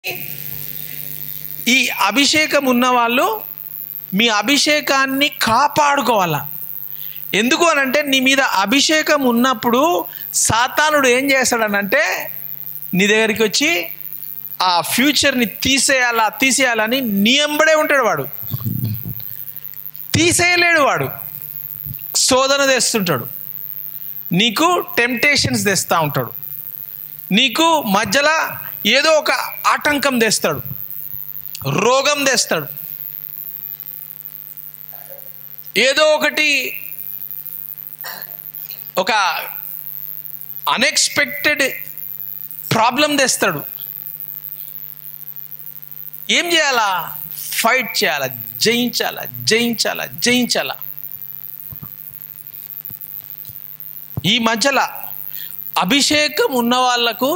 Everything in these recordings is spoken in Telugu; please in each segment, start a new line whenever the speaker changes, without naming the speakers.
ఈ అభిషేకం ఉన్నవాళ్ళు మీ అభిషేకాన్ని కాపాడుకోవాలా. ఎందుకు అనంటే నీ మీద అభిషేకం ఉన్నప్పుడు సాతానుడు ఏం చేస్తాడనంటే నీ దగ్గరికి వచ్చి ఆ ఫ్యూచర్ని తీసేయాలని నీ ఎంబడే ఉంటాడు. వాడు తీసేయలేడు. వాడు శోధన తెస్తుంటాడు, నీకు టెంప్టేషన్స్ తెస్తూ ఉంటాడు, నీకు మధ్యలో ఏదో ఒక ఆటంకం తెస్తాడు, రోగం తెస్తాడు, ఏదో ఒకటి ఒక అన్ఎక్స్పెక్టెడ్ ప్రాబ్లం తెస్తాడు. ఏం చేయాలా? ఫైట్ చేయాలా, జయించాలా. ఈ మధ్యలో అభిషేకం ఉన్న వాళ్లకు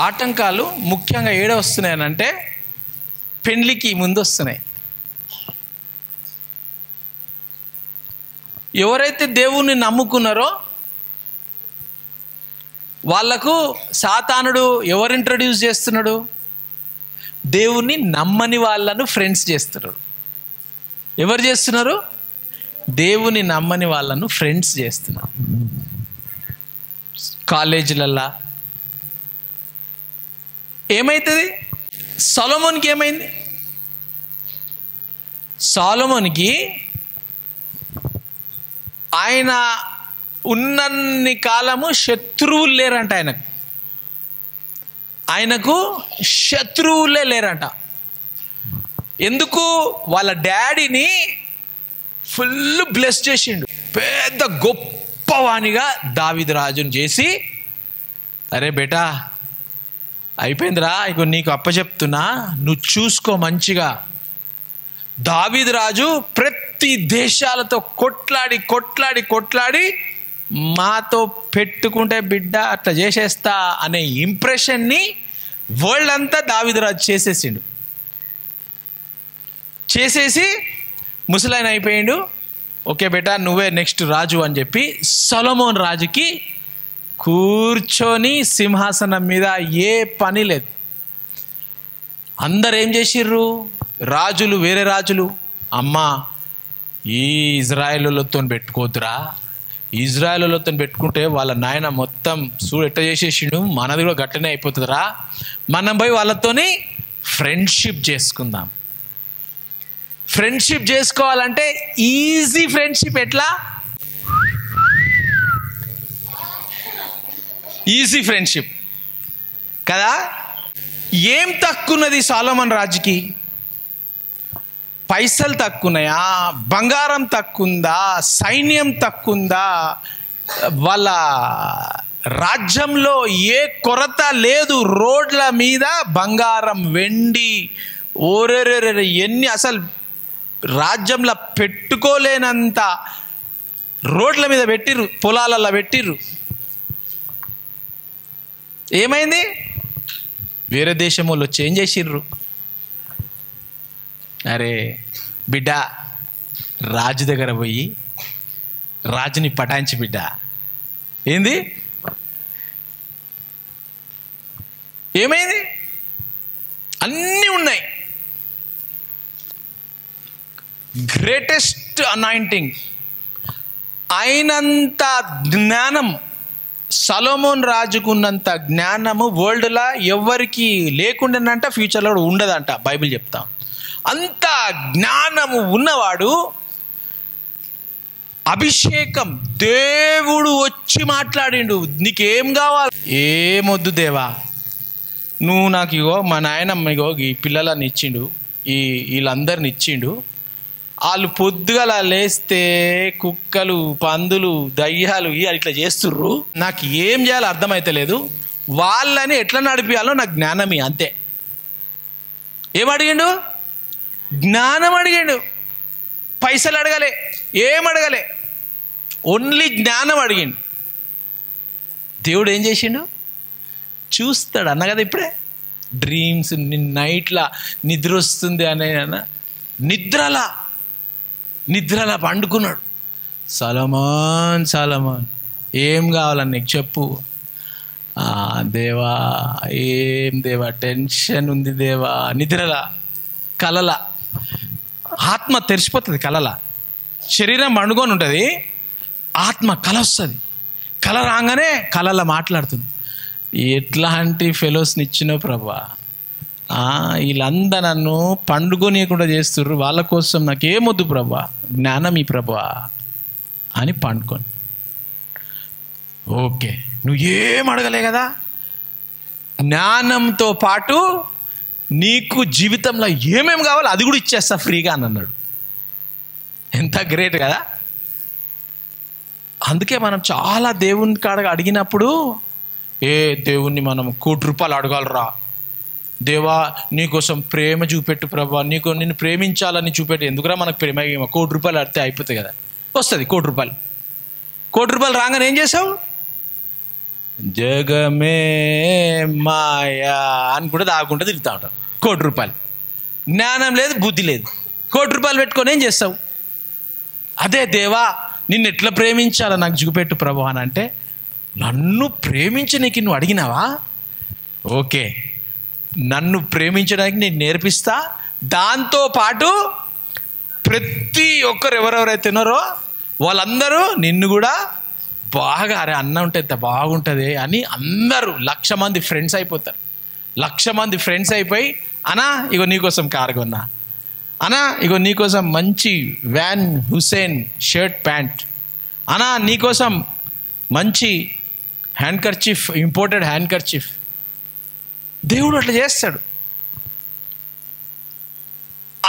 ఆటంకాలు ముఖ్యంగా ఏడ వస్తున్నాయనంటే పెండ్లికి ముందు వస్తున్నాయి. ఎవరైతే దేవుణ్ణి నమ్ముకున్నారో వాళ్లకు సాతానుడు ఎవరు ఇంట్రడ్యూస్ చేస్తున్నాడు? దేవుణ్ణి నమ్మని వాళ్ళను ఫ్రెండ్స్ చేస్తున్నాడు. ఎవరు చేస్తున్నారు? దేవుని నమ్మని వాళ్ళను ఫ్రెండ్స్ చేస్తున్నారు. కాలేజీలల్లా ఏమవుతుంది? సొలొమోన్కి ఏమైంది? సొలొమోన్కి ఆయన ఉన్నన్ని కాలము శత్రువులు లేరంట. ఆయనకు శత్రువులే లేరంట. ఎందుకు? వాళ్ళ డాడీని ఫుల్ బ్లెస్ చేసిండు. పెద్ద గొప్పవానిగా దావీదు రాజుని చేసి, అరే బేటా అయిపోయిందిరా, ఇక నీకు అప్పచెప్తున్నా, నువ్వు చూసుకో మంచిగా. దావీదు రాజు ప్రతి దేశాలతో కొట్లాడి మాతో పెట్టుకుంటే బిడ్డ అట్లా చేసేస్తా అనే ఇంప్రెషన్ని వరల్డ్ అంతా దావీదు రాజు చేసేసి ముసలాయన అయిపోయిండు. ఓకే బేటా నువ్వే నెక్స్ట్ రాజు అని చెప్పి సొలొమోన్ రాజుకి కూర్చొని సింహాసనం మీద ఏ పని లేదు. అందరు ఏం చేసిర్రు? రాజులు, వేరే రాజులు, అమ్మా ఈ ఇజ్రాయేలులతో పెట్టుకోద్దురా, ఇజ్రాయేలులతో పెట్టుకుంటే వాళ్ళ నాయన మొత్తం చూడు ఎట్ట చేసేసిండు, మనది కూడా గట్టనే అయిపోతుందిరా, మనం పోయి వాళ్ళతోని ఫ్రెండ్షిప్ చేసుకుందాం. ఫ్రెండ్షిప్ చేసుకోవాలంటే ఈజీ ఫ్రెండ్షిప్. ఎట్లా? ఈజీ ఫ్రెండ్షిప్ కదా. ఏం తక్కున్నది సొలొమోన్ రాజుకి? పైసలు తక్కువన్నాయా? బంగారం తక్కువందా? సైన్యం తక్కువందా? వాళ్ళ రాజ్యంలో ఏ కొరత లేదు. రోడ్ల మీద బంగారం, వెండి, ఓరెరెరె ఎన్ని, అసలు రాజ్యంలో పెట్టుకోలేనంత రోడ్ల మీద పెట్టిర్రు, పొలాలలో పెట్టిర్రు. ఏమైంది? వేరే దేశం వాళ్ళు వచ్చి ఏం చేసిర్రు? అరే బిడ్డ రాజు దగ్గర పోయి రాజుని పటాయించి బిడ్డ. ఏంది? ఏమైంది? అన్నీ ఉన్నాయి. గ్రేటెస్ట్ అనాయింటింగ్, అయినంత జ్ఞానం సొలొమోన్ రాజుకున్నంత జ్ఞానము వరల్డ్లో ఎవరికి లేకుండానంట, ఫ్యూచర్లో కూడా ఉండదంట. బైబిల్ చెప్తాం. అంత జ్ఞానము ఉన్నవాడు, అభిషేకం, దేవుడు వచ్చి మాట్లాడిండు, నీకేం కావాలి? ఏమొద్దు దేవా, నువ్వు నాకు ఇగో మా నాయనమ్మ ఇగో ఈ పిల్లలని ఇచ్చిండు, వీళ్ళందరిని ఇచ్చిండు, వాళ్ళు పొద్దుగల లేస్తే కుక్కలు, పందులు, దయ్యాలు ఇట్లా చేస్తుర్రు, నాకు ఏం చేయాలో అర్థమైతలేదు, వాళ్ళని ఎట్లా నడిపియాలో నాకు జ్ఞానమే. అంతే. ఏమడిగిండు? జ్ఞానం అడిగిండు. పైసలు అడగలే, ఏం అడగలే, ఓన్లీ జ్ఞానం అడిగిండు. దేవుడు ఏం చేసిండు? చూస్తాడు అన్న కదా ఇప్పుడే. డ్రీమ్స్, నైట్లా నిద్ర వస్తుంది అనే నిద్రలా పండుకున్నాడు. సొలొమోన్ ఏం కావాలని నీకు చెప్పు. దేవా ఏం దేవా టెన్షన్ ఉంది దేవా, నిద్రలా కలల ఆత్మ తెరిచిపోతుంది, కలల శరీరం పండుకొని ఉంటుంది, ఆత్మ కల వస్తుంది, కల రాగానే కలల మాట్లాడుతుంది. ఎట్లాంటి ఫెలోస్ని ఇచ్చినావు ప్రభా, వీళ్ళందరూ నన్ను పండుగనీయకుండా చేస్తుర్రు, వాళ్ళ కోసం నాకేమొద్దు ప్రభా, జ్ఞానం ఈ ప్రభా అని పండుకొని. ఓకే, నువ్వు ఏం అడగలే కదా, జ్ఞానంతో పాటు నీకు జీవితంలో ఏమేమి కావాలో అది కూడా ఇచ్చేస్తా ఫ్రీగా అని అన్నాడు. ఎంత గ్రేట్ కదా. అందుకే మనం చాలా దేవుని కాడ అడిగినప్పుడు, దేవుణ్ణి మనం ₹1,00,00,000 అడగాలరా, దేవా నీకోసం ప్రేమ చూపెట్టు ప్రభా, నిన్ను ప్రేమించాలని చూపెట్టు. ఎందుకురా మనకు ప్రేమ, ₹1,00,00,000 అడితే అయిపోతుంది కదా, వస్తుంది ₹1,00,00,000. ₹1,00,00,000 రాగానే ఏం చేసావు? జగమే మాయా అని కూడా దాగుంటే తిరుగుతూ ఉంటావు. ₹1,00,00,000 జ్ఞానం లేదు, బుద్ధి లేదు, ₹1,00,00,000 పెట్టుకొని ఏం చేస్తావు? అదే దేవా నిన్ను ఎట్లా ప్రేమించాలో నాకు చూపెట్టు ప్రభు అని అంటే, నన్ను ప్రేమించడానికి నువ్వు అడిగినావా? ఓకే, నన్ను ప్రేమించడానికి నేను నేర్పిస్తా. దాంతోపాటు ప్రతి ఒక్కరు ఎవరెవరైతే ఉన్నారో వాళ్ళందరూ నిన్ను కూడా బాగా, అరే అన్న ఉంటే ఎంత బాగుంటుంది అని అందరూ 1,00,000 మంది ఫ్రెండ్స్ అయిపోతారు. 1,00,000 మంది ఫ్రెండ్స్ అయిపోయి, అన్నా ఇగో నీకోసం కార్ కొన్నా, అన్నా ఇగో నీకోసం మంచి వ్యాన్ హుసేన్ షర్ట్ ప్యాంట్, అన్నా నీకోసం మంచి hand kerchief, imported hand kerchief. దేవుడు అట్లా చేస్తాడు.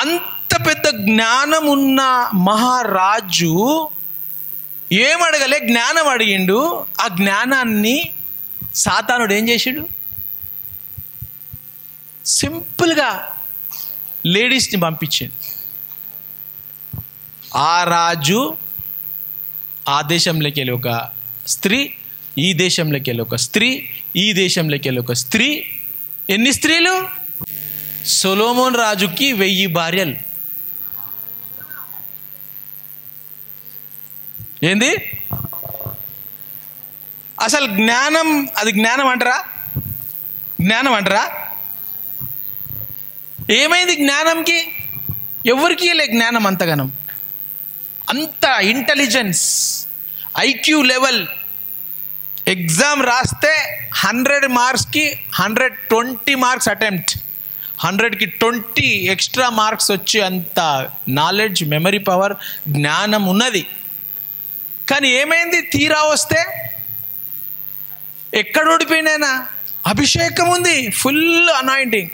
అంత పెద్ద జ్ఞానం ఉన్న మహారాజు ఏమడగలే, జ్ఞానం అడిగిండు. ఆ జ్ఞానాన్ని సాతానుడు ఏం చేసాడు? సింపుల్గా లేడీస్ని పంపించాడు. ఆ రాజు ఆ దేశంలోకి వెళ్ళి ఒక స్త్రీ, ఈ దేశంలోకి వెళ్ళి ఒక స్త్రీ, ఈ దేశంలోకి వెళ్ళి ఒక స్త్రీ. ఎన్ని స్త్రీలు? సొలొమోన్ రాజుకి 1000 భార్యలు. ఏంది అసలు జ్ఞానం? అది జ్ఞానం అంటారా? జ్ఞానం అంటారా? ఏమైంది జ్ఞానంకి? ఎవరికి లే జ్ఞానం అంతగానం, అంత ఇంటెలిజెన్స్, ఐక్యూ లెవెల్. ఎగ్జామ్ రాస్తే 100 మార్క్స్కి 120 మార్క్స్ అటెంప్ట్, 100కి 20 ఎక్స్ట్రా మార్క్స్ వచ్చి అంత నాలెడ్జ్, మెమరీ పవర్, జ్ఞానం ఉన్నది. కానీ ఏమైంది? తీరా వస్తే ఎక్కడ ఓడిపోయినా? అభిషేకం ఉంది, ఫుల్ అనాయింటింగ్.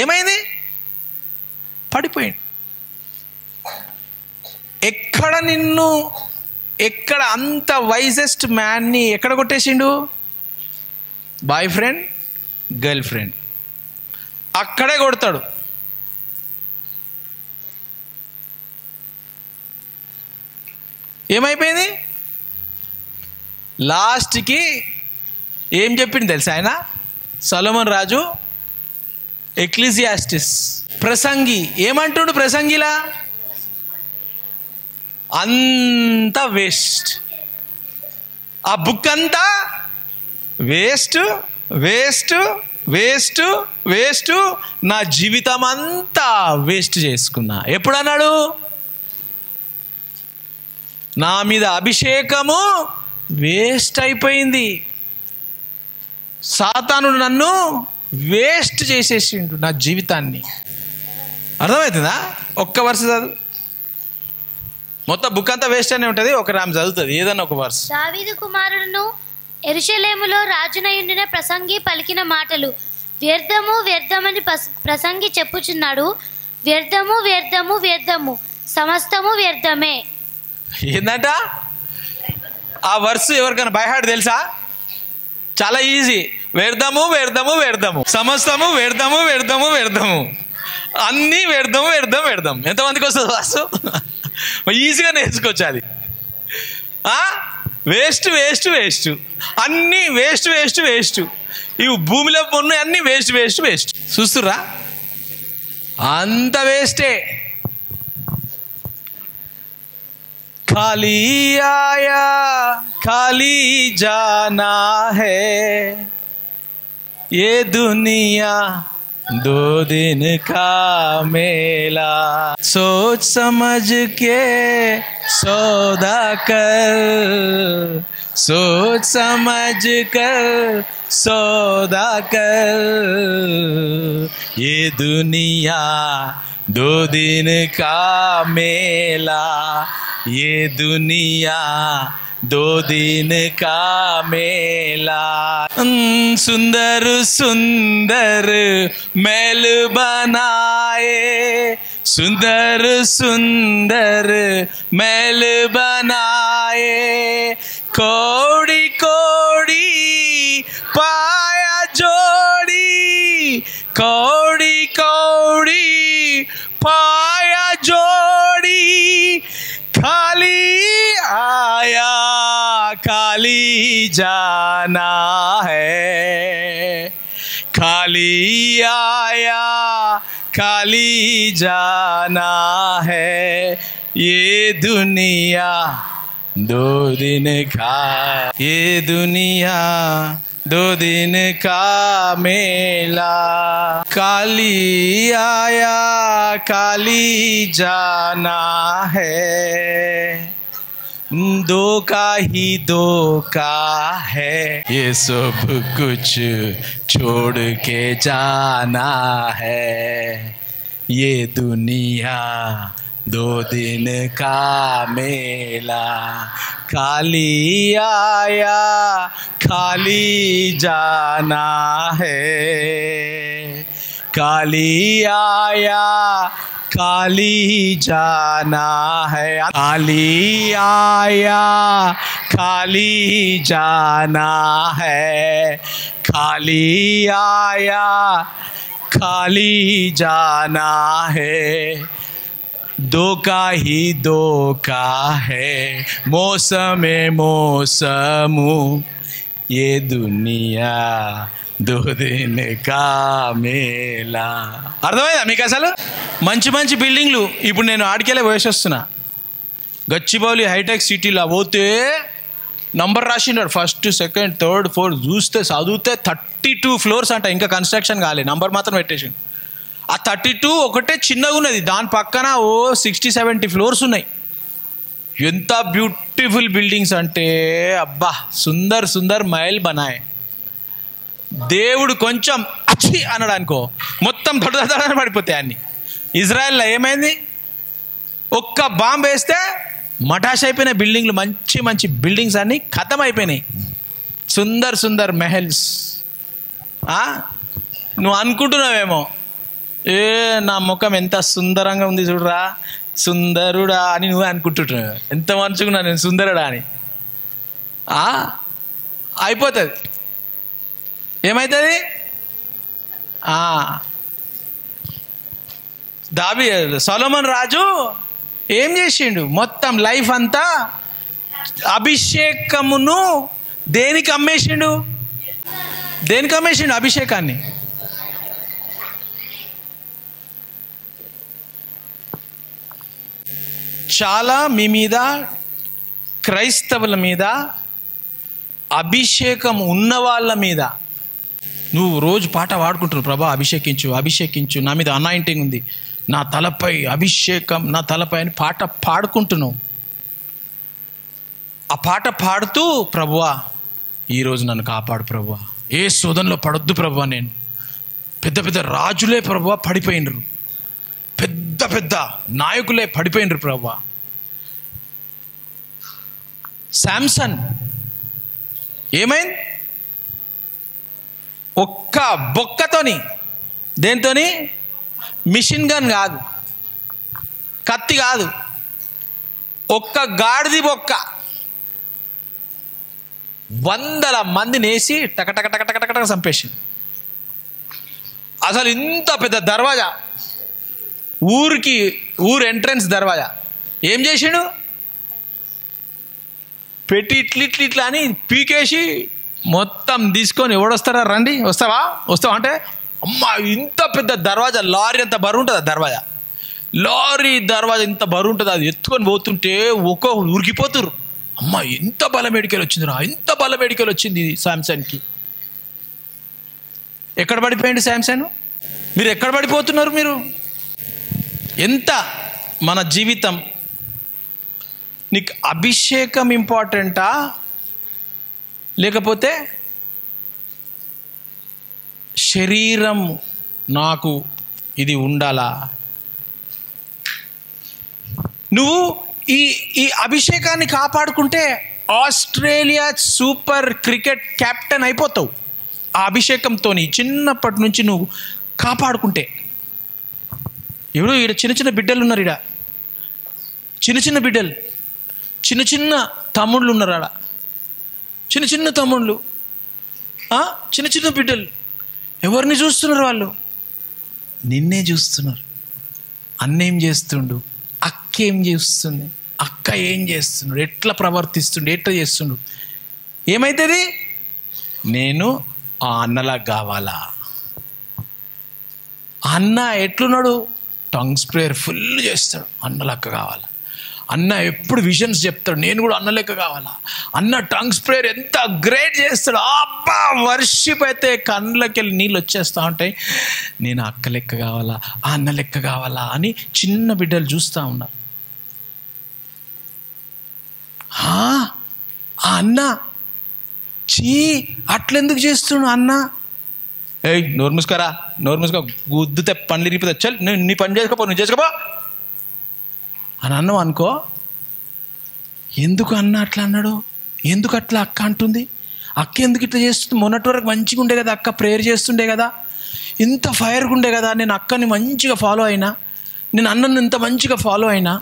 ఏమైంది? పడిపోయింది. ఎక్కడ అంత వైజెస్ట్ మ్యాన్ని ఎక్కడ కొట్టేసిండు? బాయ్ ఫ్రెండ్, గర్ల్ ఫ్రెండ్, అక్కడే కొడతాడు. ఏమైపోయింది? లాస్ట్కి ఏం చెప్పింది తెలుసా ఆయన? సొలొమోన్ రాజు ఎక్లీసియాస్టిస్, ప్రసంగి ఏమంటుండు? ప్రసంగిలా అంతా వేస్ట్, ఆ బుక్ అంతా వేస్ట్ వేస్ట్ వేస్ట్ వేస్ట్, నా జీవితం అంతా వేస్ట్ చేసుకున్నా. ఎప్పుడన్నాడు? నా మీద అభిషేకము వేస్ట్ అయిపోయింది, సాతానుడు నన్ను వేస్ట్ చేసేసిండు, నా జీవితాన్ని. అర్థమవుతుందా? ఒక్క వర్ష చదువు, మొత్తం బుక్ అంతా వేస్ట్ అనే ఉంటుంది. ఒక రామ్ చదువుతుంది ఏదన్నా ఒక వర్ష.
దావీదు కుమారుడును యెరూషలేములో రాజునయుండిన ప్రసంగి పలికిన మాటలు వ్యర్థము వ్యర్థమని ప్రసంగి చెప్పుచున్నాడు. వ్యర్థము వ్యర్థము వ్యర్థము, సమస్తము వ్యర్థమే.
ఏందంట ఆ వర్స్? ఎవరికైనా బై హార్ట్ తెలుసా? చాలా ఈజీ. వ్యర్థము వ్యర్థము వ్యర్థము, సమస్తము వ్యర్థము వ్యర్థము వ్యర్థము, అన్నీ వ్యర్థము వ్యర్థం వ్యర్థం. ఎంతమందికి వస్తుంది వాసు? ఈజీగా నేర్చుకోవచ్చు అది. వేస్ట్ వేస్ట్ వేస్ట్, అన్నీ వేస్ట్ వేస్ట్ వేస్ట్. ఇవి భూమిలో ఉన్నాయి అన్నీ వేస్ట్ వేస్ట్ వేస్ట్. చూస్తుర్రా? అంత వేస్టే. खाली आया खाली जाना है, ये दुनिया 2 दिन का मेला। सोच समझ के सौदा कर, सोच समझ कर सौदा कर, ये दुनिया 2 दिन का मेला, ये दुनिया 2 दिन का मेला। सुंदर सुंदर महल बनाए, सुंदर सुंदर महल बनाए, कौड़ी कौड़ी पाया जोड़ी, कौड़ी कौड़ी पाया जोड़ी, खाली आया खाली जाना है, खाली आया खाली जाना है, ये दुनिया 2 दिन का, ये दुनिया 2 दिन का मेला। खाली आया खाली जाना है, धोखा ही धोखा है, ये सब कुछ छोड़ के जाना है, ये दुनिया 2 दिन का मेला। खाली आया खाली जाना है, खाली आया खाली जाना है, खाली आया खाली जाना है, खाली आया खाली जाना है, धोखा ही धोखा है, मौसम मौसम, ये दुनिया 2 दिन का మేళా. అర్థమైందా మీకు? అసలు మంచి మంచి బిల్డింగ్లు ఇప్పుడు నేను ఆడికెళ్ళి వేసేస్తున్నా. గచ్చిబౌలి హైటెక్ సిటీలో పోతే number రాసిండాడు, 1st 2nd 3rd 4th, చూస్తే చదివితే 32 ఫ్లోర్స్ అంట, ఇంకా కన్స్ట్రక్షన్ కాలే, నంబర్ మాత్రం పెట్టేసిండు. ఆ 32 ఒకటే చిన్నగా ఉన్నది, దాని పక్కన 60-70 ఫ్లోర్స్ ఉన్నాయి. ఎంత బ్యూటిఫుల్ బిల్డింగ్స్ అంటే అబ్బా, సుందర్ సుందర్ మహల్ బనాయ్. దేవుడు కొంచెం అచ్చి అన్నాడు అనుకో, మొత్తం దొడ్డదొడ్డ పడిపోతాయి అన్ని. ఇజ్రాయెల్లో ఏమైంది, ఒక్క బాంబు వేస్తే మటాష్ అయిపోయిన బిల్డింగ్లు, మంచి మంచి బిల్డింగ్స్ అన్నీ ఖతం అయిపోయినాయి. సుందర్ సుందర్ మెహల్స్. నువ్వు అనుకుంటున్నావేమో, ఏ నా ముఖం ఎంత సుందరంగా ఉంది చూడరా, సుందరుడా అని నువ్వే అనుకుంటుంటున్నావు, ఎంత మంచిగా నేను సుందరుడా అని. అయిపోతుంది. ఏమవుతుంది? సొలొమోన్ రాజు ఏం చేసిండు, మొత్తం లైఫ్ అంతా అభిషేకమును దేనికి అమ్మేసిండు? దేనికి అమ్మేసిండు అభిషేకాన్ని? చాలా మీ మీద, క్రైస్తవుల మీద, అభిషేకం ఉన్న వాళ్ళ మీద నువ్వు రోజు పాట పాడుకుంటున్నావు, ప్రభా అభిషేకించు అభిషేకించు, నా మీద అనాయింటింగ్ ఉంది, నా తలపై అభిషేకం, నా తలపై అని పాట పాడుకుంటున్నావు. ఆ పాట పాడుతూ, ప్రభువా ఈరోజు నన్ను కాపాడు ప్రభువా, ఏ శోధనలో పడొద్దు ప్రభువా, నేను పెద్ద పెద్ద రాజులే ప్రభువా పడిపోయినరు, పెద్ద పెద్ద నాయకులే పడిపోయినరు ప్రభువా. శాంసన్ ఏమైంది? ఒక్క బొక్కతోని, దేంతోని? మిషన్ గన్ కాదు, కత్తి కాదు, ఒక్క గాడిది బొక్క 100 మందిని వేసి టకటక టకటక టకటక చంపేసింది. అసలు ఇంత పెద్ద దర్వాజా, ఊరు ఎంట్రన్స్ దర్వాజా ఏం చేసిండు? పెట్టి ఇట్లా అని పీకేసి మొత్తం తీసుకొని, ఎవడొస్తారా రండి, వస్తావా అంటే, అమ్మ ఇంత పెద్ద దర్వాజా, లారీ అంత బరువు ఉంటుంది ఆ దర్వాజా, లారీ దర్వాజా ఎంత బరువు ఉంటుంది, అది ఎత్తుకొని పోతుంటే ఉరికిపోతురు. అమ్మ ఎంత బలమేడికలు వచ్చిందిరా, ఎంత బలమేడికలు వచ్చింది శాంసన్కి. ఎక్కడ పడిపోయింది శాంసన్? మీరు ఎక్కడ పడిపోతున్నారు? మీరు ఎంత మన జీవితం, నీకు అభిషేకం ఇంపార్టెంటా లేకపోతే శరీరం నాకు ఇది ఉండాలా? నువ్వు ఈ అభిషేకాన్ని కాపాడుకుంటే ఆస్ట్రేలియా సూపర్ క్రికెట్ కెప్టెన్ అయిపోతావు. ఆ అభిషేకంతో చిన్నప్పటి నుంచి నువ్వు కాపాడుకుంటే. ఇప్పుడు ఈడ చిన్న చిన్న బిడ్డలు ఉన్నారు, ఈడ చిన్న చిన్న బిడ్డలు, చిన్న చిన్న తమ్ముళ్ళు ఉన్నారు, ఆడ చిన్న చిన్న తమ్ముళ్ళు, చిన్న చిన్న బిడ్డలు. ఎవరిని చూస్తున్నారు? వాళ్ళు నిన్నే చూస్తున్నారు. అన్నేం చేస్తుండు, అక్క ఏం చేస్తుంది, అక్క ఏం చేస్తున్నాడు, ఎట్లా ప్రవర్తిస్తుండు, ఎట్లా చేస్తుండు. ఏమవుతుంది? నేను ఆ అన్నలా కావాలా? అన్న ఎట్లున్నాడు? టంగ్ స్ప్రేయర్ ఫుల్ చేస్తాడు, అన్నలక్క కావాలా. అన్న ఎప్పుడు విజన్స్ చెప్తాడు, నేను కూడా అన్న లెక్క కావాలా. అన్న టంగ్ స్ప్రేయర్ ఎంత గ్రేట్ చేస్తాడు, అబ్బా వర్షిప్ అయితే కళ్ళకి వెళ్ళి నీళ్ళు వచ్చేస్తూ ఉంటాయి. నేను అక్క లెక్క కావాలా, ఆ అన్న లెక్క కావాలా అని చిన్న బిడ్డలు చూస్తూ ఉన్నారు. ఆ అన్న అట్లెందుకు చేస్తున్నాడు అన్న? ఏయ్ నోరు మూసుకోరా, నోరు మూసుకో, గుద్దుతే పండ్లు ఇరిగిపోతే చల్ నీ పని చేసుకోపో, నువ్వు చేసుకోపో అని అన్నావు అనుకో. ఎందుకు అన్న అట్లా అన్నాడు? ఎందుకు అట్లా అక్క అంటుంది? అక్క ఎందుకు ఇట్లా చేస్తుంది? మొన్నటి వరకు మంచిగా ఉండే కదా, అక్క ప్రేయర్ చేస్తుండే కదా, ఇంత ఫైర్గా ఉండే కదా, నేను అక్కని మంచిగా ఫాలో అయినా, నేను అన్నను ఇంత మంచిగా ఫాలో అయినా,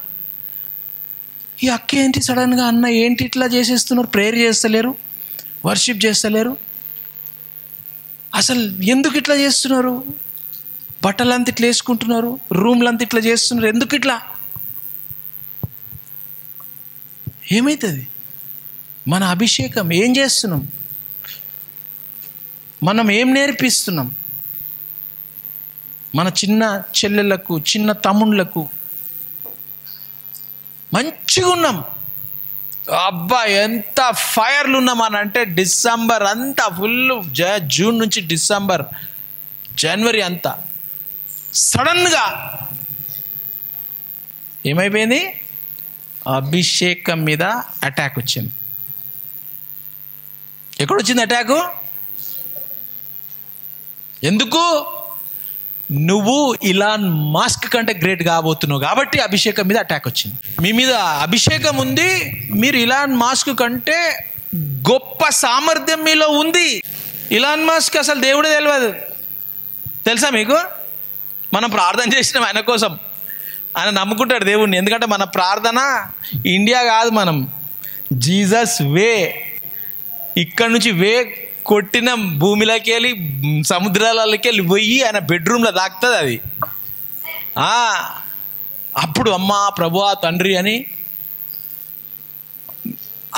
ఈ అక్క ఏంటి సడన్గా అన్న ఏంటి ఇట్లా చేసేస్తున్నారు? ప్రేయర్ చేస్తలేరు, వర్షిప్ చేస్తలేరు, అసలు ఎందుకు ఇట్లా చేస్తున్నారు? బట్టలంతా ఇట్లా వేసుకుంటున్నారు, రూమ్లంతా ఇట్లా చేస్తున్నారు, ఎందుకు ఇట్లా? ఏమవుతుంది? మన అభిషేకం ఏం చేస్తున్నాం? మనం ఏం నేర్పిస్తున్నాం? మన చిన్న చెల్లెళ్ళకు, చిన్న తమ్ముళ్ళకు మంచిగా ఉన్నాం, అబ్బా ఎంత ఫైర్లు ఉన్నామని అంటే డిసెంబర్ అంతా ఫుల్, జూన్ నుంచి డిసెంబర్ జనవరి అంతా సడన్గా ఏమైపోయింది? అభిషేకం మీద అటాక్ వచ్చింది. ఎక్కడొచ్చింది అటాకు? ఎందుకు? నువ్వు ఇలాన్ మస్క్ కంటే గ్రేట్ కాబోతున్నావు కాబట్టి అభిషేకం మీద అటాక్ వచ్చింది. మీ మీద అభిషేకం ఉంది, మీరు ఇలాన్ మస్క్ కంటే గొప్ప సామర్థ్యం మీలో ఉంది. ఇలాన్ మస్క్ అసలు దేవుడే తెలియదు, తెలుసా మీకు? మనం ప్రార్థన చేసినాం ఆయన కోసం, ఆయన నమ్ముకుంటాడు దేవుణ్ణి. ఎందుకంటే మన ప్రార్థన ఇండియా కాదు, మనం జీసస్ వే, ఇక్కడి నుంచి వే కొట్టిన భూమిలోకి వెళ్ళి సముద్రాలకి వెళ్ళి పోయి ఆయన బెడ్రూమ్లో దాక్కుతుంది అది. అప్పుడు అమ్మా ప్రభువా తండ్రి అని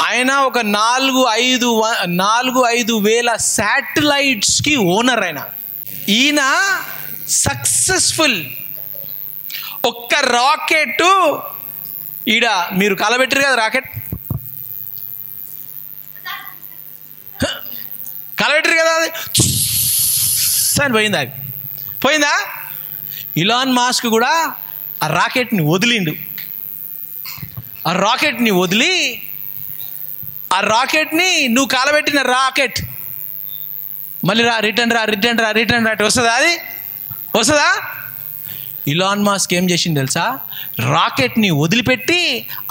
ఆయన ఒక 4-5 వేల శాటిలైట్స్కి ఓనర్. ఈయన సక్సెస్ఫుల్. ఒక్క రాకెట్ ఈడ మీరు కలబెట్టరు కదా, రాకెట్ కలబెట్టరు కదా, అది అని పోయిందా? అది పోయిందా? ఇలాన్ మాస్క్ కూడా ఆ రాకెట్ని వదిలిండు. ఆ రాకెట్ని వదిలి, ఆ రాకెట్ని నువ్వు కాలబెట్టిన రాకెట్ మళ్ళీ రిటర్న్ రా వస్తుందా? అది వస్తుందా? ఇలాన్ మాస్క్ ఏం చేసింది తెలుసా? రాకెట్ని వదిలిపెట్టి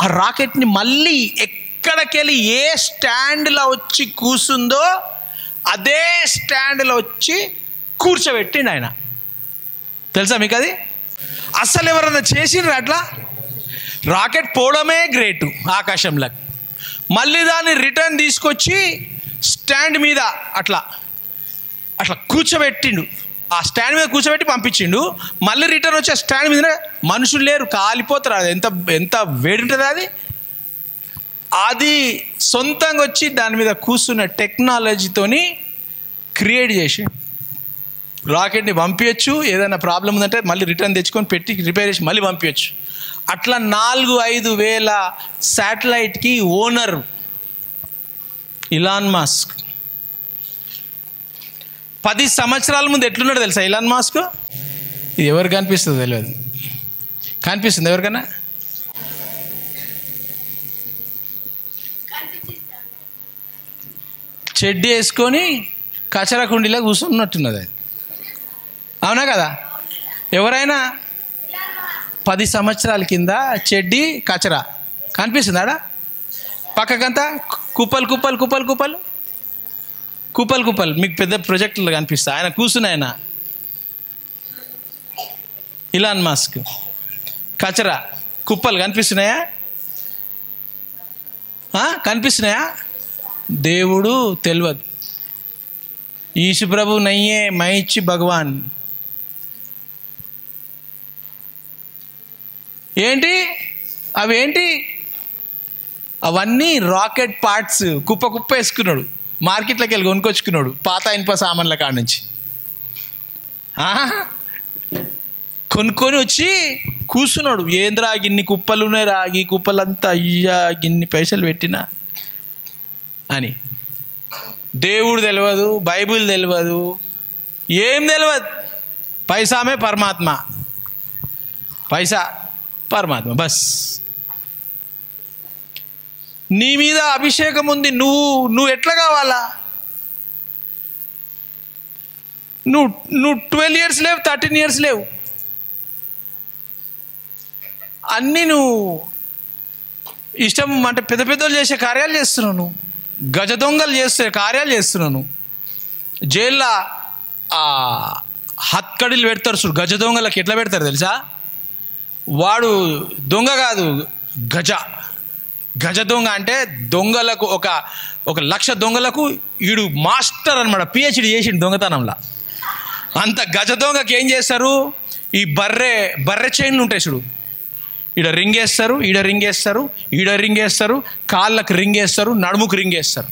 ఆ రాకెట్ని మళ్ళీ ఎక్కడికెళ్ళి ఏ స్టాండ్లో వచ్చి కూర్చుందో అదే స్టాండ్లో వచ్చి కూర్చోబెట్టిండు ఆయన. తెలుసా మీకు అది? అసలు ఎవరన్నా చేసిండ్రు అట్లా? రాకెట్ పోవడమే గ్రేటు ఆకాశంలో, మళ్ళీ దాన్ని రిటర్న్ తీసుకొచ్చి స్టాండ్ మీద అట్లా కూర్చోబెట్టిండు. ఆ స్టాండ్ మీద కూర్చోబెట్టి పంపించిండు. మళ్ళీ రిటర్న్ వచ్చి ఆ స్టాండ్ మీద మనుషులు లేరు, కాలిపోతారు. అది ఎంత వేడి ఉంటుంది అది. అది సొంతంగా వచ్చి దాని మీద కూర్చున్న టెక్నాలజీతోని క్రియేట్ చేసి రాకెట్ని పంపించచ్చు, ఏదైనా ప్రాబ్లం ఉందంటే మళ్ళీ రిటర్న్ తెచ్చుకొని పెట్టి రిపేర్ చేసి మళ్ళీ పంపించచ్చు. అట్లా 4-5 వేల శాటిలైట్కి ఓనర్ ఇలాన్ మాస్క్. 10 సంవత్సరాల ముందు ఎట్లున్నాడు తెలుసా ఇలాన్ మాస్క్? ఇది ఎవరికి కనిపిస్తుందో తెలియదు. కనిపిస్తుంది ఎవరికైనా? చెడ్డీ వేసుకొని కచరా కుండీలో కూర్చున్నట్టున్నది అది. అవునా కదా? ఎవరైనా 10 సంవత్సరాల కింద చెడ్డీ కచరా కనిపిస్తుంది ఆడ పక్కకంతా కుప్పలు కుప్పలు కుప్పలు కుప్పలు కుప్పలు కుప్పలు మీకు పెద్ద ప్రాజెక్టులు కనిపిస్తాయి. ఆయన కూర్చుని ఆయన ఇలాన్ మాస్క్ కచరా కుప్పలు కనిపిస్తున్నాయా? కనిపిస్తున్నాయా? దేవుడు తెలియదు. ఈశు ప్రభు నయ్యే మైచి భగవాన్. ఏంటి అవేంటి? అవన్నీ రాకెట్ పార్ట్స్ కుప్ప కుప్ప వేసుకున్నాడు, మార్కెట్లోకి వెళ్ళి కొనుక్కొచ్చుకున్నాడు పాత ఇనుప సామాన్ల కాడ నుంచి. కొనుక్కొని వచ్చి కూర్చున్నాడు. ఏంద్రా గిన్ని కుప్పలు ఉన్నాయి రా, ఈ కుప్పలంతా అయ్యా గిన్ని పైసలు పెట్టినా అని. దేవుడు తెలియదు, బైబిల్ తెలియదు, ఏం తెలియదు. పైసామే పరమాత్మ, పైసా పరమాత్మ బస్. నీ మీద అభిషేకం ఉంది, నువ్వు ఎట్లా కావాలా? నువ్వు 12 years లేవు, 13 years లేవు, అన్నీ నువ్వు ఇష్టం అంటే పెద్ద పెద్దలు చేసే కార్యాలు చేస్తున్నావు. నువ్వు గజ దొంగలు చేసే కార్యాలు చేస్తున్నావు. నువ్వు జైల్లో హత్కడీలు పెడతారు చూడు, గజ దొంగలకి ఎట్లా పెడతారు తెలుసా? వాడు దొంగ కాదు, గజ దొంగ అంటే దొంగలకు ఒక 1,00,000 దొంగలకు వీడు మాస్టర్ అనమాట, PhD చేసిండు దొంగతనంలో. అంత గజ దొంగకి ఏం చేస్తారు? ఈ బర్రె చైన్లు ఉంటాయి చూడు, ఈడ రింగ్ వేస్తారు, ఈడ రింగ్ వేస్తారు, ఈడ రింగ్ వేస్తారు, కాళ్ళకు రింగ్ వేస్తారు, నడుముకు రింగ్ వేస్తారు.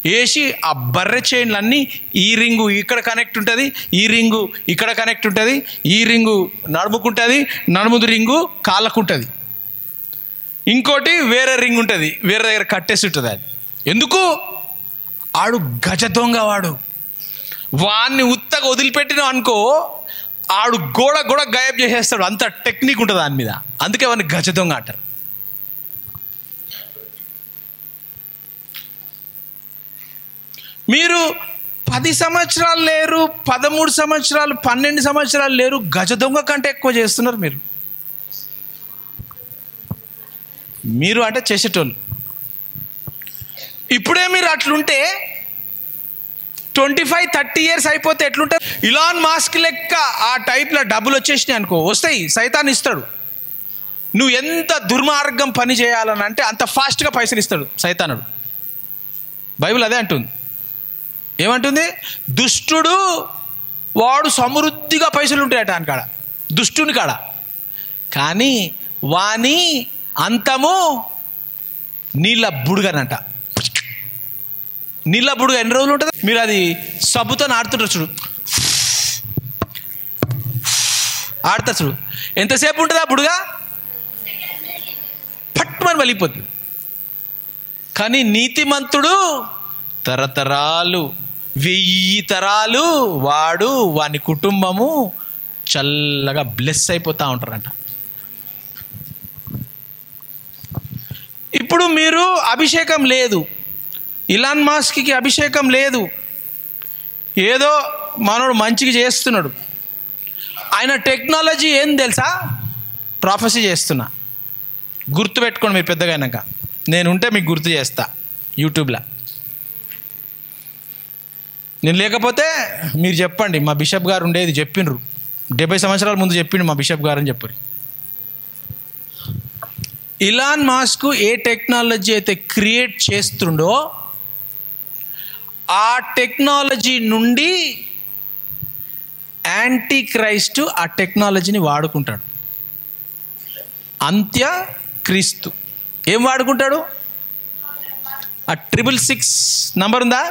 వేసి ఆ బర్రె చైన్లన్నీ ఈ రింగు ఇక్కడ కనెక్ట్ ఉంటుంది, ఈ రింగు ఇక్కడ కనెక్ట్ ఉంటుంది, ఈ రింగు నడుముకుంటుంది, నడుముది రింగు కాళ్ళకు ఉంటుంది, ఇంకోటి వేరే రింగ్ ఉంటుంది, వేరే దగ్గర కట్టేసి ఉంటుంది. అది ఎందుకు? ఆడు గజ దొంగ. వాడిని ఉత్తగా వదిలిపెట్టినావు అనుకో, ఆడు గోడ గాయబ్ చేసేస్తాడు. అంత టెక్నిక్ ఉంటుంది దాని మీద. అందుకే వాడిని గజ దొంగ అంటారు. మీరు 10 సంవత్సరాలు లేరు, 13 సంవత్సరాలు, 12 సంవత్సరాలు లేరు, గజ దొంగ కంటే ఎక్కువ చేస్తున్నారు మీరు అంటే చేసేటోళ్ళు. ఇప్పుడే మీరు అట్లుంటే 25-30 years అయిపోతే ఎట్లుంటుంది? ఇలాన్ మాస్క్ లెక్క ఆ టైప్లో డబ్బులు వచ్చేసినాయి అనుకో, వస్తాయి, సైతాన్ ఇస్తాడు. నువ్వు ఎంత దుర్మార్గం పని చేయాలని అంటే అంత ఫాస్ట్గా పైసలు ఇస్తాడు సైతానుడు. బైబిల్ అదే అంటుంది. ఏమంటుంది? దుష్టుడు వాడు సమృద్ధిగా పైసలు ఉంటాయట అని కాడ, దుష్టుని కాడ. కానీ వాని అంతము నీళ్ళ బుడుగనంట. నీళ్ళ బుడుగ ఎన్ని రోజులు ఉంటుంది? మీరు అది సబ్బుతో ఆడుతుంటారు చూడు, ఆడతారు చూడు, ఎంతసేపు ఉంటుంది ఆ బుడుగ? పట్టుమని వలిగిపోతుంది. కానీ నీతిమంతుడు తరతరాలు, 1000 తరాలు వాని కుటుంబము చల్లగా బ్లెస్ అయిపోతూ ఉంటారంట. ఇప్పుడు మీరు అభిషేకం లేదు, ఇలాన్ మాస్క్కి అభిషేకం లేదు, ఏదో మనోడు మంచిగా చేస్తున్నాడు. ఆయన టెక్నాలజీ ఏం తెలుసా? ప్రాఫెసీ చేస్తున్నా, గుర్తుపెట్టుకోండి మీరు పెద్దగా అయినాక. నేనుంటే మీకు గుర్తు చేస్తా యూట్యూబ్లో. నేను లేకపోతే మీరు చెప్పండి, మా బిషప్ గారు ఉండేది చెప్పిండ్రు, 70 సంవత్సరాల ముందు చెప్పిండు మా బిషప్ గారు అని చెప్పారు. ఇలాన్ మాస్క్ ఏ టెక్నాలజీ అయితే క్రియేట్ చేస్తుండో ఆ టెక్నాలజీ నుండి యాంటీ క్రైస్ట్ ఆ టెక్నాలజీని వాడుకుంటాడు. అంత్య క్రీస్తు ఏం వాడుకుంటాడు? ఆ 666 నంబర్ ఉందా?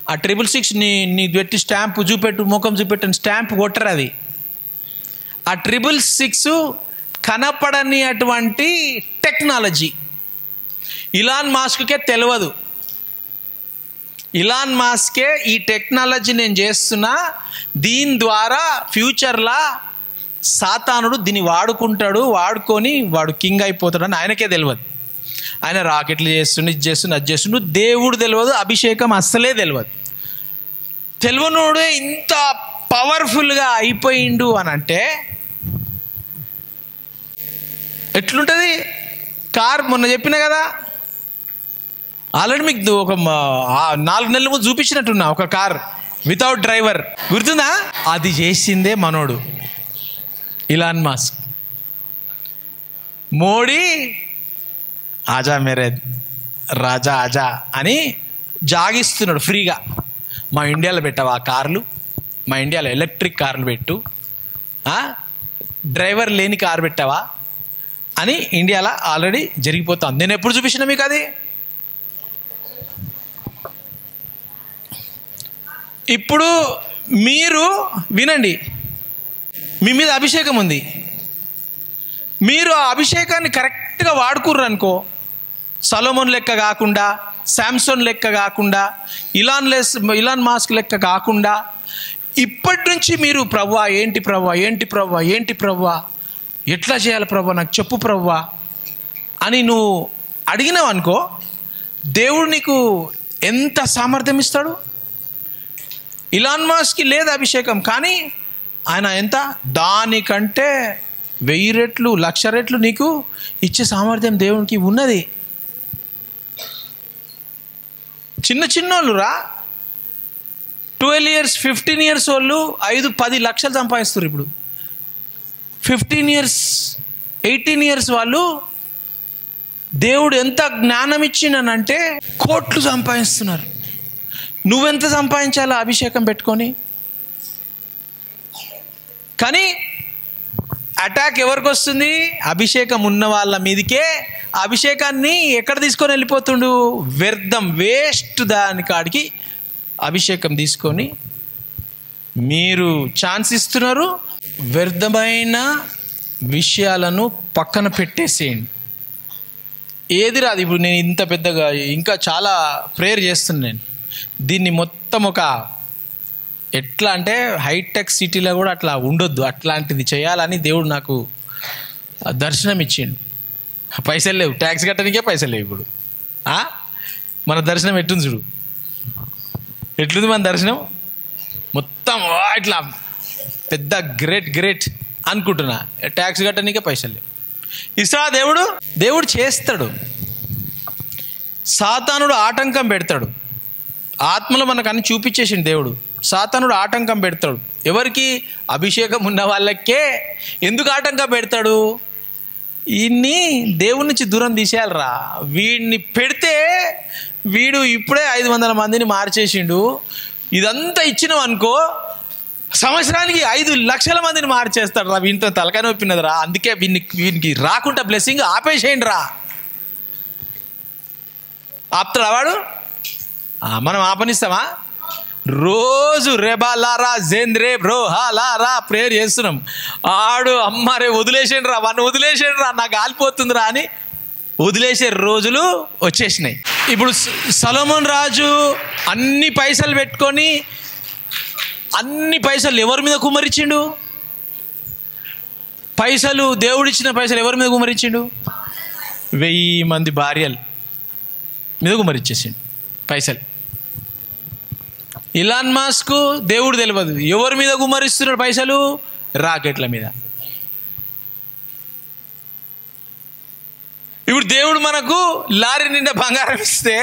ఆ 666 నీ పెట్టి స్టాంప్ చూపెట్టు, ముఖం చూపెట్టని స్టాంప్ కొట్టరు. అది ఆ 666 కనపడని అటువంటి టెక్నాలజీ. ఇలాన్ మాస్క్కే తెలియదు. ఇలాన్ మాస్కే ఈ టెక్నాలజీ నేను చేస్తున్నా, దీని ద్వారా ఫ్యూచర్లా సాతానుడు దీన్ని వాడుకుంటాడు, వాడుకొని వాడు కింగ్ అయిపోతాడని ఆయనకే తెలియదు. ఆయన రాకెట్లు చేస్తుండు, ఇది చేస్తుండు, అది చేస్తుండు. దేవుడు తెలియదు, అభిషేకం అస్సలే తెలియదు. తెలియనోడే ఇంత పవర్ఫుల్గా అయిపోయిండు అని అంటే ఎట్లుంటుంది? కార్ మొన్న చెప్పిన కదా, ఆల్రెడీ మీకు ఒక 4 నెలల ముందు చూపించినట్టున్నా ఒక కార్ వితౌట్ డ్రైవర్, గుర్తుందా? అది చేసిందే మనోడు ఇలాన్ మాస్క్. మోడీ ఆజా మేరే రాజా ఆజా అని జాగిస్తున్నాడు ఫ్రీగా. మా ఇండియాలో పెట్టావా కార్లు, మా ఇండియాలో ఎలక్ట్రిక్ కార్లు పెట్టు, డ్రైవర్ లేని కారు పెట్టావా అని ఇండియాలో ఆల్రెడీ జరిగిపోతుంది. నేను ఎప్పుడు చూపించిన మీకు అది? ఇప్పుడు మీరు వినండి, మీ మీద అభిషేకం ఉంది, మీరు ఆ అభిషేకాన్ని కరెక్ట్గా వాడుకుర్రు అనుకో, సొలొమోన్ లెక్క కాకుండా, శాంసన్ లెక్క కాకుండా, ఇలాన్ మాస్క్ లెక్క కాకుండా, ఇప్పటి నుంచి మీరు ప్రభువా ఏంటి ప్రభువా, ఏంటి ప్రభువా, ఏంటి ప్రభువా, ఎట్లా చేయాలి ప్రభువా, నాకు చెప్పు ప్రభువా అని నువ్వు అడిగినావు అనుకో, దేవుడు నీకు ఎంత సామర్థ్యం ఇస్తాడు. ఇలాన్ మాస్క్కి లేదు అభిషేకం, కానీ ఆయన ఎంత, దానికంటే 1000 రెట్లు 1,00,000 రెట్లు నీకు ఇచ్చే సామర్థ్యం దేవునికి ఉన్నది. చిన్నోళ్ళు రా, 12 years 15 years వాళ్ళు 5-10 లక్షలు సంపాదిస్తారు. ఇప్పుడు 15 years 18 years వాళ్ళు దేవుడు ఎంత జ్ఞానం ఇచ్చినంటే కోట్లు సంపాదిస్తున్నారు. నువ్వెంత సంపాదించాలా అభిషేకం పెట్టుకొని? కానీ అటాక్ ఎవరికి వస్తుంది? అభిషేకం ఉన్న వాళ్ళ మీదకే. అభిషేకాన్ని ఎక్కడ తీసుకొని వెళ్ళిపోతుండు? వ్యర్థం, వేస్ట్ దాని కాడికి అభిషేకం తీసుకొని మీరు ఛాన్స్ ఇస్తున్నారు. వ్యర్థమైన విషయాలను పక్కన పెట్టేసేయండి. ఏది రాదు. ఇప్పుడు నేను ఇంత పెద్దగా ఇంకా చాలా ప్రేయర్ చేస్తున్నాను. నేను దీన్ని మొత్తం ఒక ఎట్లా అంటే హైటెక్ సిటీలో కూడా అట్లా ఉండొద్దు, అట్లాంటిది చేయాలని దేవుడు నాకు దర్శనం ఇచ్చిండు. పైసలు లేవు, ట్యాక్స్ కట్టడానికే పైసలు లేవు. ఇప్పుడు మన దర్శనం ఎట్టుంది చూడు, ఎట్లుంది మన దర్శనం? మొత్తం ఇట్లా పెద్ద గ్రేట్ అనుకుంటున్నా, ట్యాక్స్ కట్టడానికే పైసలు లేవు. ఇస్తా దేవుడు చేస్తాడు. సాతానుడు ఆటంకం పెడతాడు. ఆత్మలో మనకు అన్ని చూపించేసిండు దేవుడు. సాతానుడు ఆటంకం పెడతాడు. ఎవరికి? అభిషేకం ఉన్న వాళ్ళకే. ఎందుకు ఆటంకం పెడతాడు? వీడిని దేవుడి నుంచి దూరం తీసేయాలరా. వీడిని పెడితే వీడు ఇప్పుడే 500 మందిని మార్చేసిండు. ఇదంతా ఇచ్చినాం అనుకో, సంవత్సరానికి 5 లక్షల మందిని మార్చేస్తాడు రా. వీటితో తలకాయ నొప్పినది రా. అందుకే వీనికి రాకుండా బ్లెస్సింగ్ ఆపేసేయండి రా. ఆపుతాడా వాడు? మనం ఆపనిస్తామా? రోజు రెబాలారా జేంద్రే బ్రోహాలారా ప్రేయర్ చేస్తున్నాం. ఆడు అమ్మారే వదిలేసేయండి రా, వాడిని వదిలేసేయండి రా, నాకు ఆలిపోతుంది రా అని వదిలేసే రోజులు వచ్చేసినాయి. ఇప్పుడు సొలొమోన్ రాజు అన్ని పైసలు పెట్టుకొని అన్ని పైసలు ఎవరి మీద కుమ్మరించిండు? పైసలు దేవుడిచ్చిన పైసలు ఎవరి మీద కుమ్మరించిండు? 1000 మంది భార్యల మీద కుమ్మరించేసిండు పైసలు. ఇలాన్ మాస్క్ దేవుడు తెలియదు, ఎవరి మీద కుమ్మరిస్తున్నాడు పైసలు? రాకెట్ల మీద. ఇప్పుడు దేవుడు మనకు లారీ నిండా బంగారం ఇస్తే,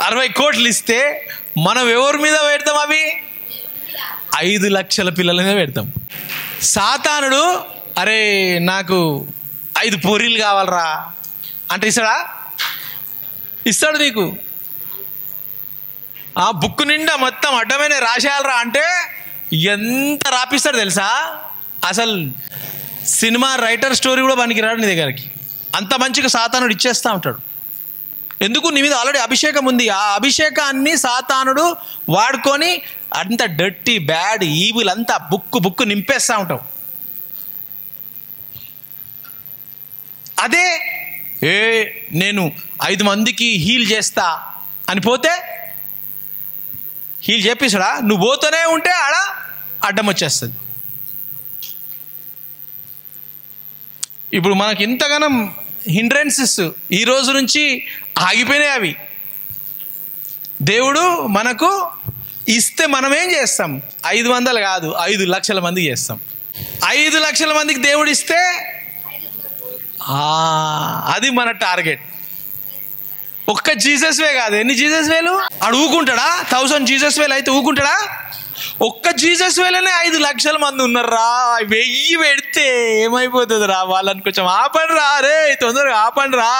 60 కోట్లు ఇస్తే, మనం ఎవరి మీద పెడతాం? అవి 5 లక్షల పిల్లల మీద పెడతాం. సాతానుడు అరే నాకు 5 పూరీలు కావాలరా అంటే ఇస్తాడా? ఇస్తాడు నీకు. ఆ బుక్ నిండా మొత్తం అడ్డమైన రాసేయాలరా అంటే ఎంత రాపిస్తాడు తెలుసా? అసలు సినిమా రైటర్ స్టోరీ కూడా పనికిరాడు నీ దగ్గరికి. అంత మంచిగా సాతానుడు ఇచ్చేస్తూ ఉంటాడు. ఎందుకు? నీ మీద ఆల్రెడీ అభిషేకం ఉంది. ఆ అభిషేకాన్ని సాతానుడు వాడుకొని అంత డర్టీ బ్యాడ్ ఈవిల్ అంతా బుక్కు నింపేస్తూ ఉంటావు. అదే నేను 5 మందికి హీల్ చేస్తా అని పోతే హీల్ చేపిస్తాడా? నువ్వు పోతూనే ఉంటే ఆడ అడ్డం వచ్చేస్తుంది. ఇప్పుడు మనకి ఇంతగానం హిండ్రెన్సెస్ ఈ రోజు నుంచి ఆగిపోయినాయి. అవి దేవుడు మనకు ఇస్తే మనం ఏం చేస్తాం? 500 కాదు, 5 లక్షల మందికి చేస్తాం. 5 లక్షల మందికి దేవుడు ఇస్తే అది మన టార్గెట్. ఒక్క జీసస్ వే కాదు, ఎన్ని జీసస్ వేలు? ఆడు ఊకుంటాడా? 1000 జీసస్ వేలు అయితే ఊకుంటాడా? ఒక్క జీసస్ వేలనే 5 లక్షల మంది ఉన్నారా. 1000 పెడితే ఏమైపోతుంది రా? వాళ్ళని కొంచెం ఆపండి రా, రే తొందరగా ఆపండి రా.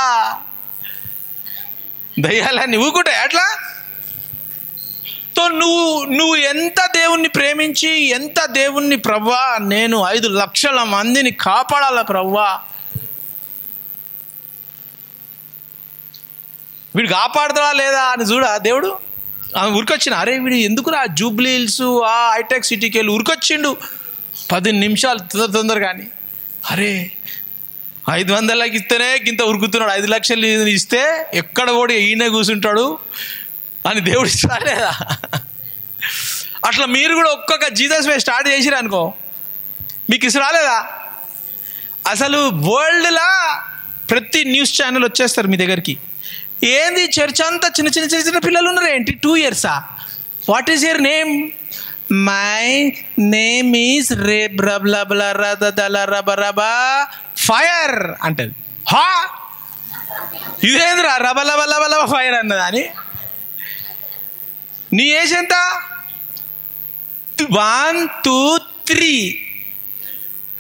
దయ్యాలన్నీ ఊకుంటాయి అట్లా. నువ్వు ఎంత దేవుణ్ణి ప్రేమించి, ఎంత దేవుణ్ణి ప్రవ్వా నేను 5 లక్షల మందిని కాపాడాల ప్రవ్వా, వీడు కాపాడుతాడా లేదా అని చూడా దేవుడు. ఉరికొచ్చిన అరే వీడు ఎందుకురా జూబ్లీ హిల్స్ హైటెక్ సిటీకి వెళ్ళి ఉరికొచ్చిండు 10 నిమిషాలు తొందర కానీ. అరే 500లకి ఇస్తేనే ఇంత ఉరుకుతున్నాడు, 5 లక్షలు ఇస్తే ఎక్కడ కూడా ఈయనే కూర్చుంటాడు అని దేవుడు ఇస్తా లేదా? అట్లా మీరు కూడా ఒక్కొక్క జీసస్ వే స్టార్ట్ చేసిరా అనుకో, మీకు ఇసు రాలేదా? అసలు వరల్డ్లా ప్రతి న్యూస్ ఛానల్ వచ్చేస్తారు మీ దగ్గరికి. ఏంది చర్చ్ అంతా చిన్న పిల్లలు ఉన్నారు ఏంటి? 2 years. What is your name? My name is fire అంటది. హా ఇదేంద్రా రబలబలబల ఫైర్ అన్నది అని. నీ ఏజ్ ఎంత? 1, 2,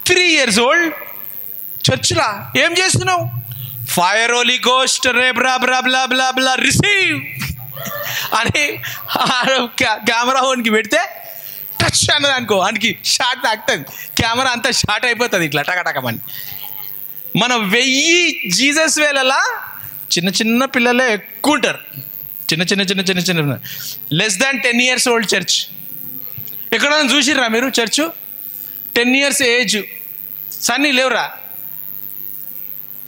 3 years old. చర్చ్లా ఏం చేస్తున్నావు? ఫైర్ హోలీ గోస్ట్ రేబ్లా రిసీవ్ అని కెమెరా ఓన్కి పెడితే టచ్ అన్నది అనుకో, ఆయనకి షార్ట్ తాకుతుంది, కెమెరా అంతా షార్ట్ అయిపోతుంది ఇట్లా టకటకమని. మన 1000 జీసస్ వేలలా చిన్న పిల్లలే ఎక్కువ ఉంటారు. చిన్న less than 10 years old church. ఎక్కడైనా చూసిర్రా మీరు చర్చ్? 10 years ఏజ్ సన్నీ లేవురా.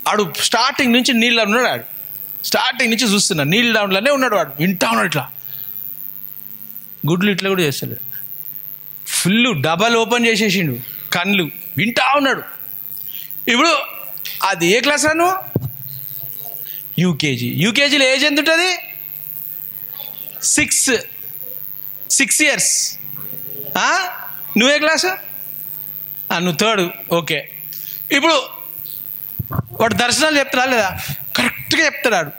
ఆడు స్టార్టింగ్ నుంచి నీళ్ళు ఉన్నాడు. ఆడు స్టార్టింగ్ నుంచి చూస్తున్నా నీళ్ళు డౌన్లోనే ఉన్నాడు. వాడు వింటా ఉన్నాడు, ఇట్లా గుడ్లు ఇట్లా కూడా చేస్తాడు. ఫుల్ డబల్ ఓపెన్ చేసేసిండు కళ్ళు, వింటా ఉన్నాడు. ఇప్పుడు అది ఏ క్లాస్ నువ్వు? యూకేజీలో ఏజ్ ఎంత ఉంటుంది? 6 years. నువ్వే క్లాసు? నువ్వు 3rd. ఓకే. ఇప్పుడు వాడు దర్శనాలు చెప్తాడా లేదా? కరెక్ట్గా చెప్తాడు. ఆడు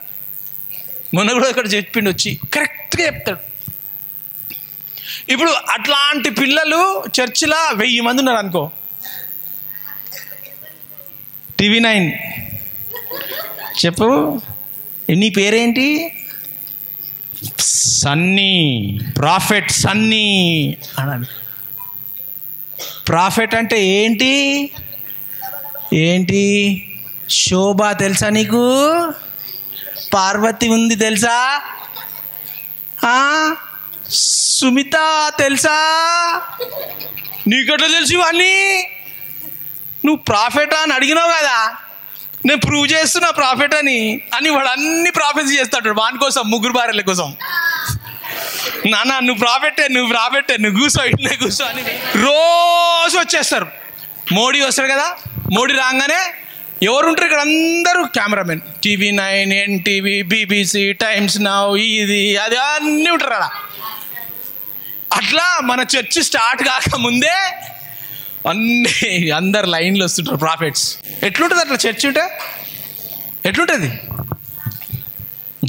మొన్న కూడా ఇక్కడ చెప్పిండు వచ్చి, కరెక్ట్గా చెప్తాడు. ఇప్పుడు అట్లాంటి పిల్లలు చర్చిలో 1000 మంది ఉన్నారు అనుకో. TV9 చెప్పు, నీ పేరేంటి? సన్నీ, ప్రాఫెట్ సన్నీ అన్నాడు. ప్రాఫెట్ అంటే ఏంటి? శోభ తెలుసా నీకు? పార్వతి ఉంది తెలుసా? సుమిత తెలుసా? నీకెట్లా తెలుసు ఇవన్నీ? నువ్వు ప్రాఫెట్ అని అడిగినావు కదా, నేను ప్రూవ్ చేస్తున్నా ప్రాఫెట్ అని వాడు అన్ని ప్రాఫెట్స్ చేస్తాడు వాని కోసం, 3 భార్యల కోసం. నాన్న నువ్వు ప్రాఫెట్టే, నువ్వు కూర్చో, ఇట్లే కూర్చో అని రోజు వచ్చేస్తారు. మోడీ వస్తాడు కదా, మోడీ రాగానే ఎవరుంటారు ఇక్కడ? అందరూ cameraman. TV9, NTV, BBC, times now, ఇది అది అన్నీ ఉంటారు అలా. అట్లా మన చర్చ్ స్టార్ట్ కాకముందే అందరు లైన్లో వస్తుంటారు ప్రాఫిట్స్. ఎట్లుంటుంది అట్లా చర్చ్ ఉంటే? ఎట్లుంటుంది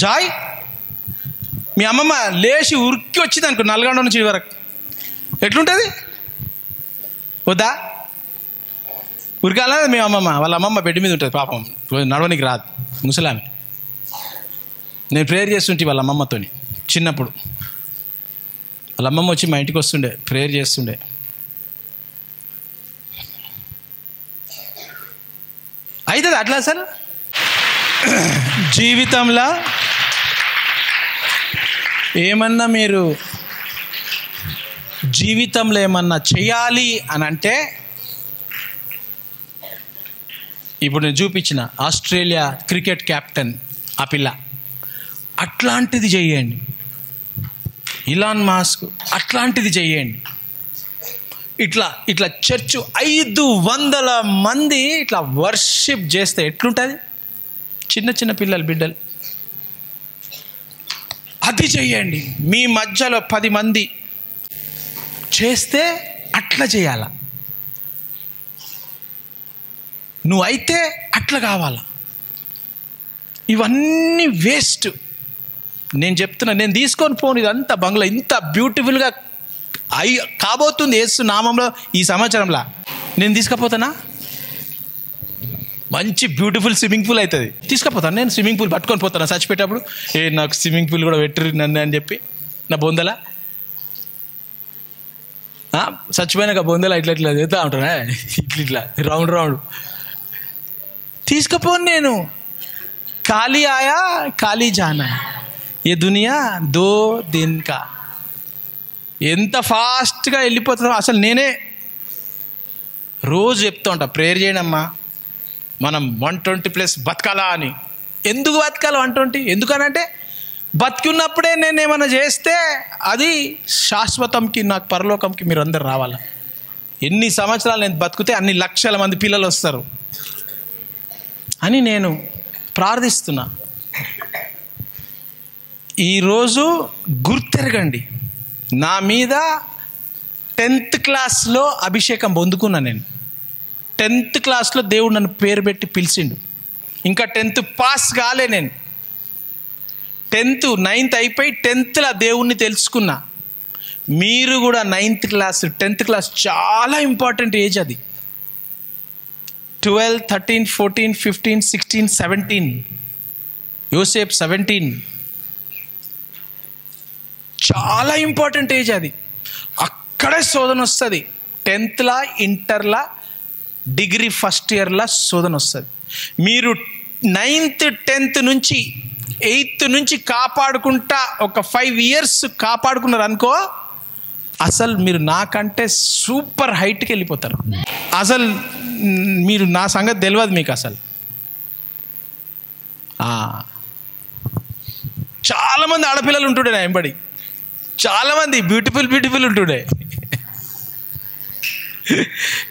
జాయ్? మీ అమ్మమ్మ లేచి ఉరికి వచ్చింది అనుకో నల్గొండ నుంచి వరకు, ఎట్లుంటుంది? వద్దా? ఉరికాల మీ అమ్మమ్మ, వాళ్ళ అమ్మమ్మ బెడ్ మీద ఉంటుంది పాపం, నడవనికి రాదు, ముసలామె. నేను ప్రేయర్ చేస్తుంటే వాళ్ళ అమ్మమ్మతోని చిన్నప్పుడు. వాళ్ళ అమ్మమ్మ వచ్చి మా ఇంటికి వస్తుండే, ప్రేయర్ చేస్తుండే. అవుతుంది అట్లా అసలు జీవితంలో ఏమన్నా మీరు జీవితంలో ఏమన్నా చేయాలి అని అంటే, ఇప్పుడు నేను చూపించిన ఆస్ట్రేలియా క్రికెట్ కెప్టెన్ ఆ పిల్ల, అట్లాంటిది చెయ్యండి. ఇలాన్ మాస్క్ అట్లాంటిది చెయ్యండి. ఇట్లా చర్చ్ 500 మంది ఇట్లా వర్షిప్ చేస్తే ఎట్లుంటుంది? చిన్న చిన్న పిల్లలు, బిడ్డలు, అది చెయ్యండి. మీ మధ్యలో 10 మంది చేస్తే అట్లా చేయాల. నువ్వైతే అట్లా కావాలా. ఇవన్నీ వేస్ట్. నేను చెప్తున్నా, నేను తీసుకొని పోను ఇదంతా బంగ్లా ఇంత బ్యూటిఫుల్గా కాబోతుంది యేసు నామంలో ఈ సంవత్సరంలో. నేను తీసుకపోతానా? మంచి బ్యూటిఫుల్ స్విమ్మింగ్ పూల్ అవుతుంది, తీసుకుపోతాను. నేను స్విమ్మింగ్ పూల్ పట్టుకొని పోతాను చచ్చిపోయేటప్పుడు. నాకు స్విమ్మింగ్ పూల్ కూడా పెట్టరు నన్ను అని చెప్పి నా బొందల చచ్చిపోయినాక బొందల ఇట్లా చేస్తూ ఉంటానా, ఇట్లా రౌండ్ రౌండ్ తీసుకుపోను నేను. ఖాళీ ఆయా ఖాళీ జానా, ఏ దునియా 2 दिन का. ఎంత ఫాస్ట్గా వెళ్ళిపోతున్నాం. అసలు నేనే రోజు చెప్తూ ఉంటా, ప్రేయర్ చేయడమ్మా, మనం 120+ బతకాలా అని. ఎందుకు బతకాలి 120? ఎందుకనంటే బతికి ఉన్నప్పుడే నేను ఏమైనా చేస్తే అది శాశ్వతంకి, నాకు పరలోకంకి మీరు అందరు రావాలా. ఎన్ని సంవత్సరాలు నేను బతికితే అన్ని లక్షల మంది పిల్లలు వస్తారు అని నేను ప్రార్థిస్తున్నా. ఈరోజు గుర్తెరగండి, నా మీద 10th క్లాస్లో అభిషేకం పొందుకున్నా. నేను 10th క్లాస్లో దేవుడు నన్ను పేరు పెట్టి పిలిచిండు. ఇంకా 10th పాస్ కాలే నేను. 9th అయిపోయి 10thలో దేవుణ్ణి తెలుసుకున్నా. మీరు కూడా 9th క్లాస్ 10th క్లాస్ చాలా ఇంపార్టెంట్ ఏజ్ అది. 12, 13, 14, 15, 16, 17. యోసేపు 17. చాలా ఇంపార్టెంట్ ఏజ్ అది. అక్కడే శోధన వస్తుంది. 10thలా, ఇంటర్లా, డిగ్రీ ఫస్ట్ ఇయర్లా శోధన వస్తుంది. మీరు 9th 10th నుంచి 8th నుంచి కాపాడుకుంటా ఒక 5 years కాపాడుకున్నారు అనుకో, అసలు మీరు నాకంటే సూపర్ హైట్కి వెళ్ళిపోతారు. అసలు మీరు నా సంగతి తెలియదు మీకు. అసలు చాలామంది ఆడపిల్లలు ఉంటుండే నా వెంబడి, చాలామంది బ్యూటిఫుల్ ఉంటుండే.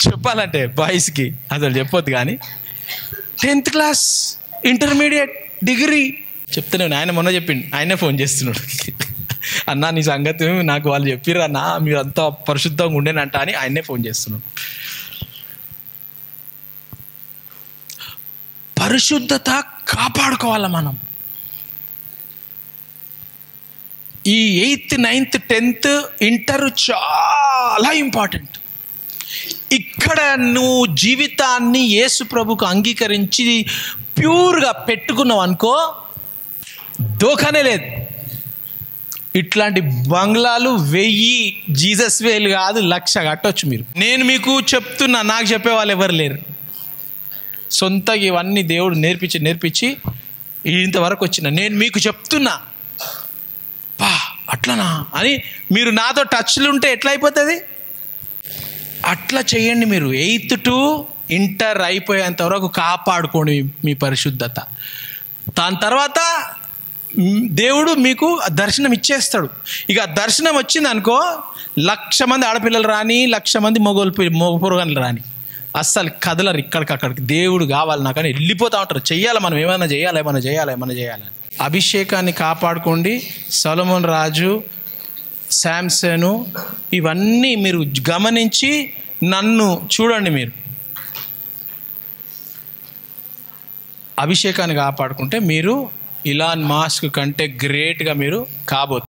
చెప్పాలంటే బాయ్స్కి అసలు చెప్పొద్దు, కానీ 10th క్లాస్, ఇంటర్మీడియట్, డిగ్రీ చెప్తాను. ఆయన మొన్న చెప్పిండు, ఆయనే ఫోన్ చేస్తున్నాడు, అన్నా నీ సంగతి నాకు వాళ్ళు చెప్పిర్రు అన్నా, మీరు అంతా పరిశుద్ధంగా ఉండేనంట అని ఆయనే ఫోన్ చేస్తున్నాడు. పరిశుద్ధత కాపాడుకోవాలా మనం. ఈ 8th 9th 10th ఇంటర్ చాలా ఇంపార్టెంట్. ఇక్కడ నువ్వు జీవితాన్ని యేసు ప్రభుకు అంగీకరించి ప్యూర్గా పెట్టుకున్నావు అనుకో, దోఖనే లేదు. ఇట్లాంటి బంగ్లాలు 1000 జీసస్ వేలు కాదు 1,00,000 కట్టొచ్చు మీరు. నేను మీకు చెప్తున్నా, నాకు చెప్పేవాళ్ళు ఎవరు లేరు. సొంతగా ఇవన్నీ దేవుడు నేర్పించి ఇంతవరకు వచ్చిన నేను మీకు చెప్తున్నా. అట్లనా అని మీరు నాతో టచ్లు ఉంటే ఎట్లా అయిపోతుంది? అట్లా చేయండి. మీరు 8th to ఇంటర్ అయిపోయేంత వరకు కాపాడుకోండి మీ పరిశుద్ధత. దాని తర్వాత దేవుడు మీకు దర్శనం ఇచ్చేస్తాడు. ఇక దర్శనం వచ్చింది అనుకో, 1,00,000 మంది ఆడపిల్లలు రాని, 1,00,000 మంది మగ పొరగన్లు రాని, అస్సలు కదలరు. ఇక్కడికక్కడికి దేవుడు కావాలి నాకు అని వెళ్ళిపోతూ ఉంటారు. చెయ్యాలి, మనం ఏమైనా చేయాలి. అభిషేకాన్ని కాపాడుకోండి. సొలొమోన్ రాజు, శాంసను, ఇవన్నీ మీరు గమనించి నన్ను చూడండి. మీరు అభిషేకాన్ని కాపాడుకుంటే మీరు ఇలాన్ మాస్క్ కంటే గ్రేట్గా మీరు కాబోతున్నారు.